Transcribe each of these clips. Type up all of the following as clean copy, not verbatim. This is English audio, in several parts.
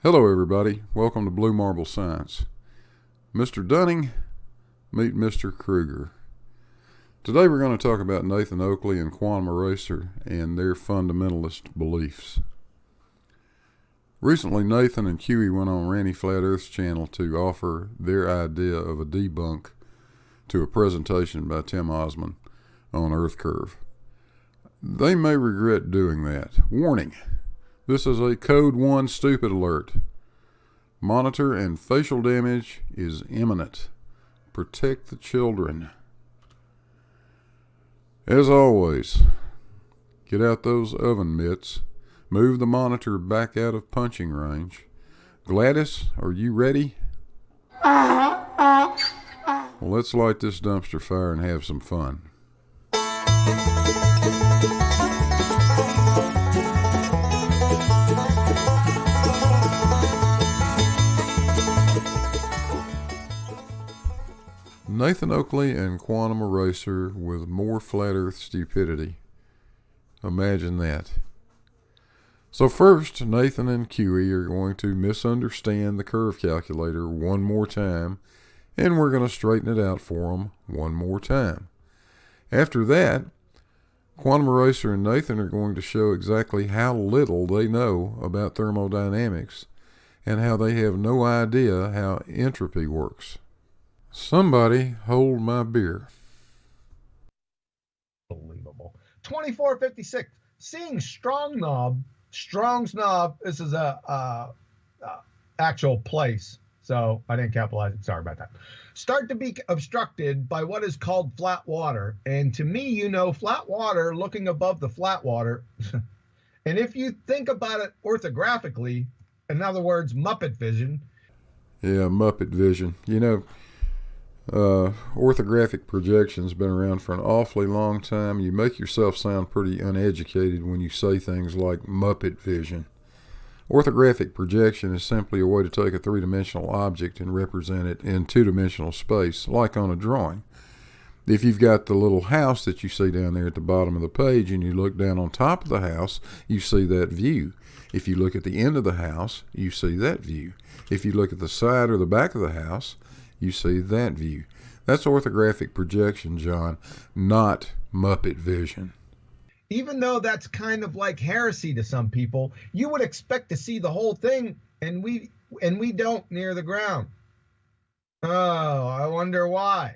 Hello everybody, welcome to BlueMarbleScience. Mr. Dunning, meet Mr. Kruger. Today we're going to talk about Nathan Oakley and Quantum Eraser and their fundamentalist beliefs. Recently Nathan and Huey went on Ranty Flat Earth's channel to offer their idea of a debunk to a presentation by Tim Osman on Earth Curve. They may regret doing that. Warning! This is a Code 1 stupid alert. Monitor and facial damage is imminent. Protect the children. As always, get out those oven mitts. Move the monitor back out of punching range. Gladys, are you ready? Well, let's light this dumpster fire and have some fun. Nathan Oakley and Quantum Eraser with more flat earth stupidity. Imagine that. So first, Nathan and Huey are going to misunderstand the curve calculator one more time, and we're going to straighten it out for them one more time. After that, Quantum Eraser and Nathan are going to show exactly how little they know about thermodynamics and how they have no idea how entropy works. Somebody hold my beer. Unbelievable. 2456. Seeing Strong's Knob. This is a actual place, so I didn't capitalize it. Sorry about that. Start to be obstructed by what is called flat water. And to me, flat water looking above the flat water. And if you think about it orthographically, in other words, Muppet vision. Yeah, Muppet vision. Orthographic projection's been around for an awfully long time. You make yourself sound pretty uneducated when you say things like Muppet vision. Orthographic projection is simply a way to take a three-dimensional object and represent it in two-dimensional space, like on a drawing. If you've got the little house that you see down there at the bottom of the page and you look down on top of the house, you see that view. If you look at the end of the house, you see that view. If you look at the side or the back of the house, you see that view. That's orthographic projection, John, not Muppet vision. Even though that's kind of like heresy to some people, you would expect to see the whole thing, and we don't near the ground. Oh, I wonder why.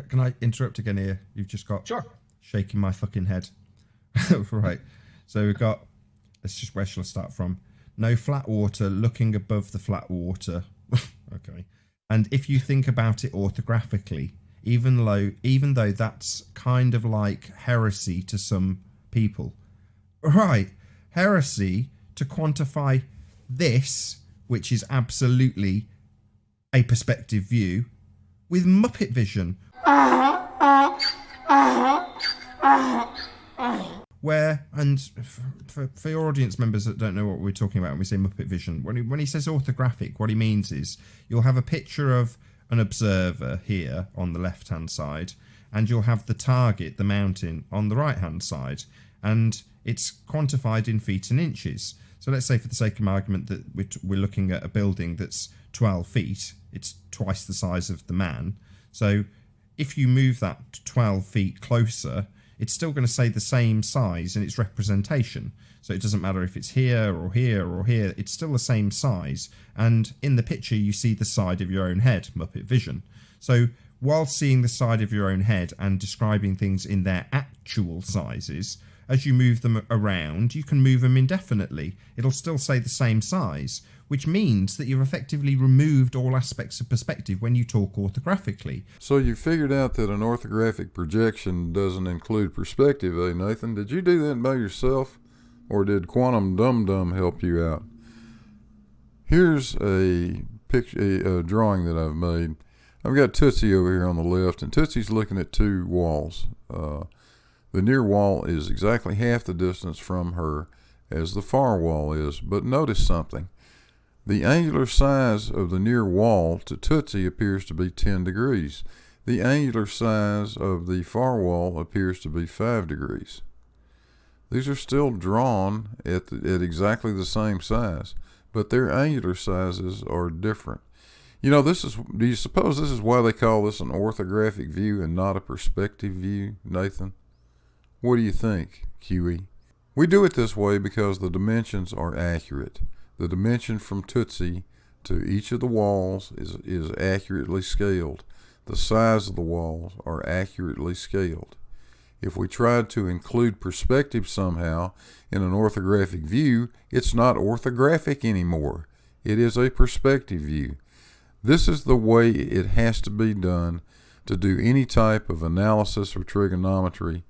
Can I interrupt again here? You've just got Sure. Shaking my fucking head. Right. So we've got, where shall I start from? No flat water looking above the flat water. Okay. And if you think about it orthographically, even though that's kind of like heresy to some people, right? Heresy to quantify this, which is absolutely a perspective view, with Muppet vision. Where, and for your audience members that don't know what we're talking about when we say Muppet vision, when he says orthographic, what he means is you'll have a picture of an observer here on the left hand side, and you'll have the target, the mountain, on the right hand side, and it's quantified in feet and inches. So let's say, for the sake of argument, that we're looking at a building that's 12 feet, it's twice the size of the man. So if you move that 12 feet closer, it's still going to say the same size in its representation. So it doesn't matter if it's here or here or here, it's still the same size. And in the picture, you see the side of your own head, Muppet vision. So while seeing the side of your own head and describing things in their actual sizes, as you move them around, you can move them indefinitely. It'll still say the same size, which means that you've effectively removed all aspects of perspective when you talk orthographically. So you figured out that an orthographic projection doesn't include perspective, eh, Nathan? Did you do that by yourself, or did Quantum Dum Dum help you out? Here's a picture, a drawing that I've made. I've got Tootsie over here on the left, and Tootsie's looking at two walls. The near wall is exactly half the distance from her as the far wall is, but notice something. The angular size of the near wall to Tootsie appears to be 10 degrees. The angular size of the far wall appears to be 5 degrees. These are still drawn at exactly the same size, but their angular sizes are different. You know, do you suppose this is why they call this an orthographic view and not a perspective view, Nathan? What do you think, QE? We do it this way because the dimensions are accurate. The dimension from Tootsie to each of the walls is accurately scaled. The size of the walls are accurately scaled. If we tried to include perspective somehow in an orthographic view, it's not orthographic anymore. It is a perspective view. This is the way it has to be done to do any type of analysis or trigonometry.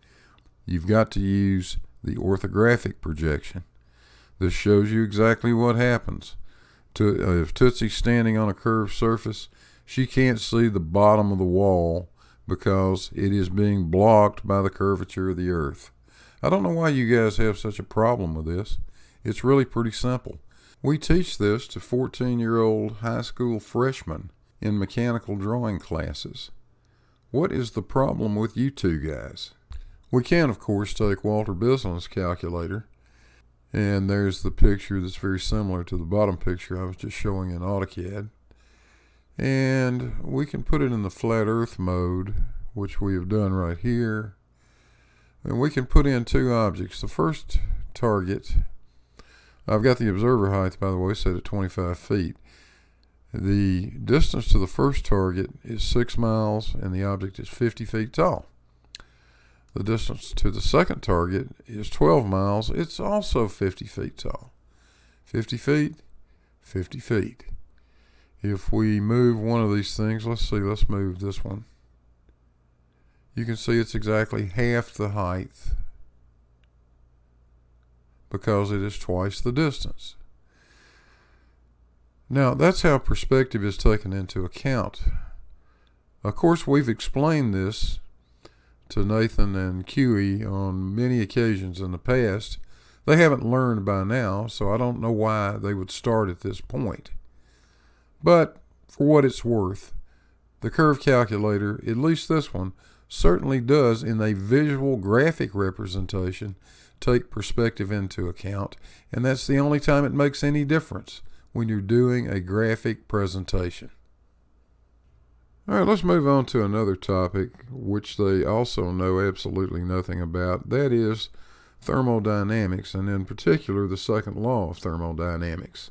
You've got to use the orthographic projection. This shows you exactly what happens. If Tootsie's standing on a curved surface, she can't see the bottom of the wall because it is being blocked by the curvature of the earth. I don't know why you guys have such a problem with this. It's really pretty simple. We teach this to 14-year-old high school freshmen in mechanical drawing classes. What is the problem with you two guys? We can, of course, take Walter Bislin's calculator, and there's the picture that's very similar to the bottom picture I was just showing in AutoCAD. And we can put it in the flat earth mode, which we have done right here. And we can put in two objects. The first target, I've got the observer height, by the way, set at 25 feet. The distance to the first target is 6 miles, and the object is 50 feet tall. The distance to the second target is 12 miles. It's also 50 feet tall. 50 feet, 50 feet. If we move one of these things, let's move this one. You can see it's exactly half the height because it is twice the distance. Now, that's how perspective is taken into account. Of course, we've explained this to Nathan and QE on many occasions in the past. They haven't learned by now, so I don't know why they would start at this point. But for what it's worth, the curve calculator, at least this one, certainly does in a visual graphic representation take perspective into account, and that's the only time it makes any difference, when you're doing a graphic presentation. All right, let's move on to another topic which they also know absolutely nothing about. That is thermodynamics, and in particular the second law of thermodynamics.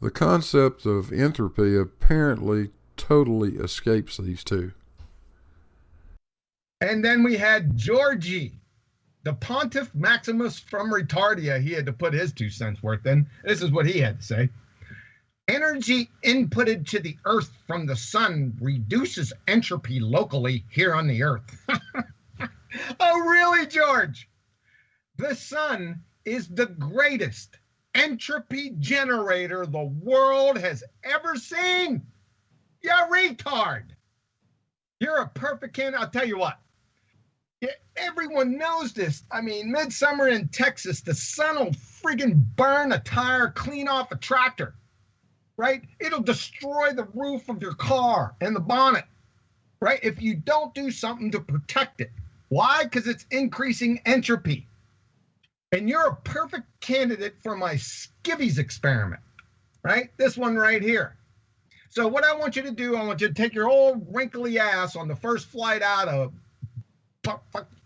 The concept of entropy apparently totally escapes these two. And then we had Georgie, the Pontiff Maximus from Retardia. He had to put his 2 cents worth in. This is what he had to say. Energy inputted to the Earth from the sun reduces entropy locally here on the Earth. Oh, really, George? The sun is the greatest entropy generator the world has ever seen. You retard. You're a perfect candidate. I'll tell you what. Everyone knows this. I mean, midsummer in Texas, the sun will friggin' burn a tire, clean off a tractor, right? It'll destroy the roof of your car and the bonnet, right? If you don't do something to protect it. Why? Because it's increasing entropy. And you're a perfect candidate for my skivvies experiment, right? This one right here. So what I want you to do, I want you to take your old wrinkly ass on the first flight out of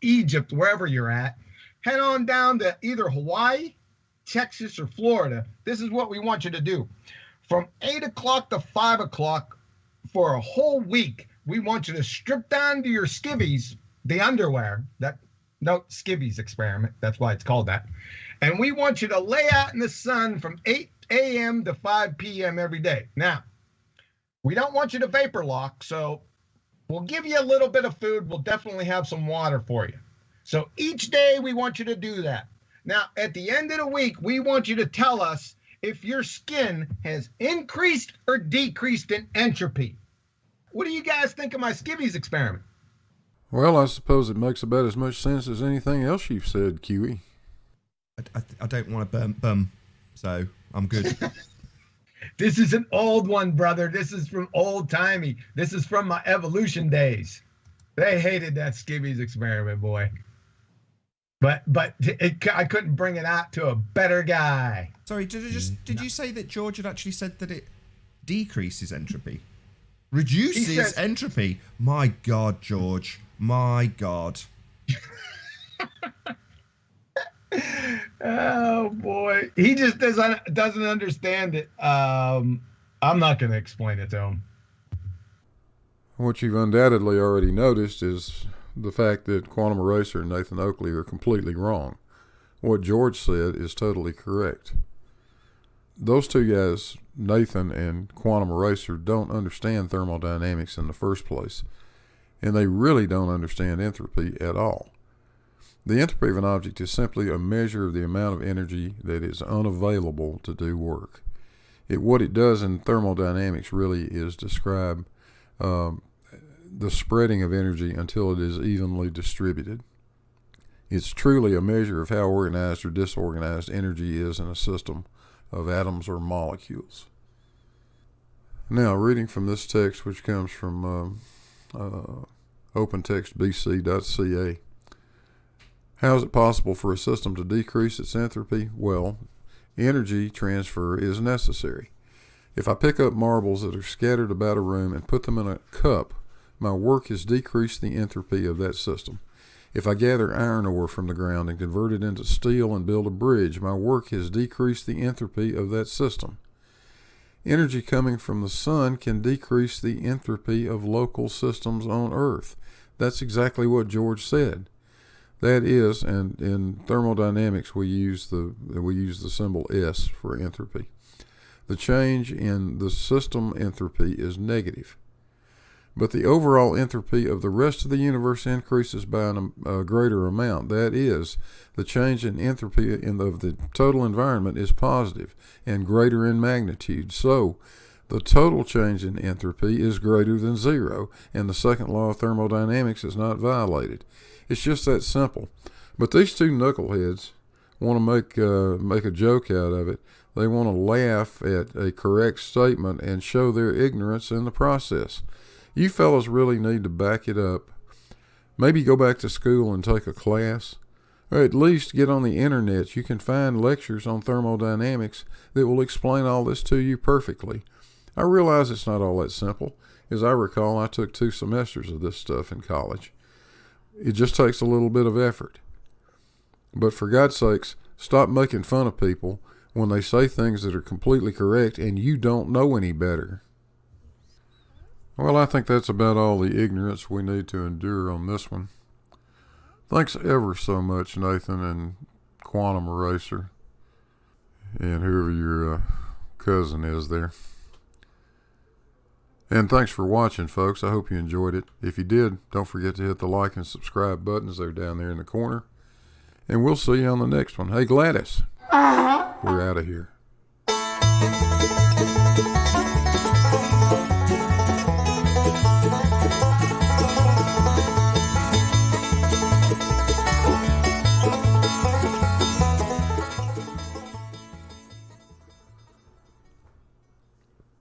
Egypt, wherever you're at, head on down to either Hawaii, Texas, or Florida. This is what we want you to do. From 8 o'clock to 5 o'clock for a whole week, we want you to strip down to your skivvies, the underwear, skivvies experiment, that's why it's called that. And we want you to lay out in the sun from 8 a.m. to 5 p.m. every day. Now, we don't want you to vapor lock, so we'll give you a little bit of food. We'll definitely have some water for you. So each day we want you to do that. Now, at the end of the week, we want you to tell us if your skin has increased or decreased in entropy. What do you guys think of my skivvies experiment? Well, I suppose it makes about as much sense as anything else you've said, QE. I don't want to bum, so I'm good. This is an old one, brother. This is from old-timey. This is from my evolution days. They hated that skivvies experiment, boy. But I couldn't bring it out to a better guy. Sorry, did you say that George had actually said that it decreases entropy? Reduces entropy? My God, George. My God. Oh boy, he just doesn't understand it. I'm not going to explain it to him. What you've undoubtedly already noticed is the fact that Quantum Eraser and Nathan Oakley are completely wrong. What George said is totally correct. Those two guys, Nathan and Quantum Eraser, don't understand thermodynamics in the first place, and they really don't understand entropy at all. The entropy of an object is simply a measure of the amount of energy that is unavailable to do work. What it does in thermodynamics really is describe the spreading of energy until it is evenly distributed. It's truly a measure of how organized or disorganized energy is in a system of atoms or molecules. Now, reading from this text, which comes from opentextbc.ca. How is it possible for a system to decrease its entropy? Well, energy transfer is necessary. If I pick up marbles that are scattered about a room and put them in a cup, my work has decreased the entropy of that system. If I gather iron ore from the ground and convert it into steel and build a bridge, my work has decreased the entropy of that system. Energy coming from the sun can decrease the entropy of local systems on Earth. That's exactly what George said. That is, and in thermodynamics we use the symbol S for entropy. The change in the system entropy is negative. But the overall entropy of the rest of the universe increases by a greater amount. That is, the change in entropy of the total environment is positive and greater in magnitude. So, the total change in entropy is greater than zero, and the second law of thermodynamics is not violated. It's just that simple. But these two knuckleheads want to make a joke out of it. They want to laugh at a correct statement and show their ignorance in the process. You fellas really need to back it up. Maybe go back to school and take a class, or at least get on the internet. You can find lectures on thermodynamics that will explain all this to you perfectly. I realize it's not all that simple. As I recall, I took 2 semesters of this stuff in college. It just takes a little bit of effort. But for God's sakes, stop making fun of people when they say things that are completely correct and you don't know any better. Well, I think that's about all the ignorance we need to endure on this one. Thanks ever so much, Nathan and Quantum Eraser, and whoever your cousin is there. And thanks for watching, folks. I hope you enjoyed it. If you did, don't forget to hit the like and subscribe buttons. They're down there in the corner. And we'll see you on the next one. Hey, Gladys, we're out of here.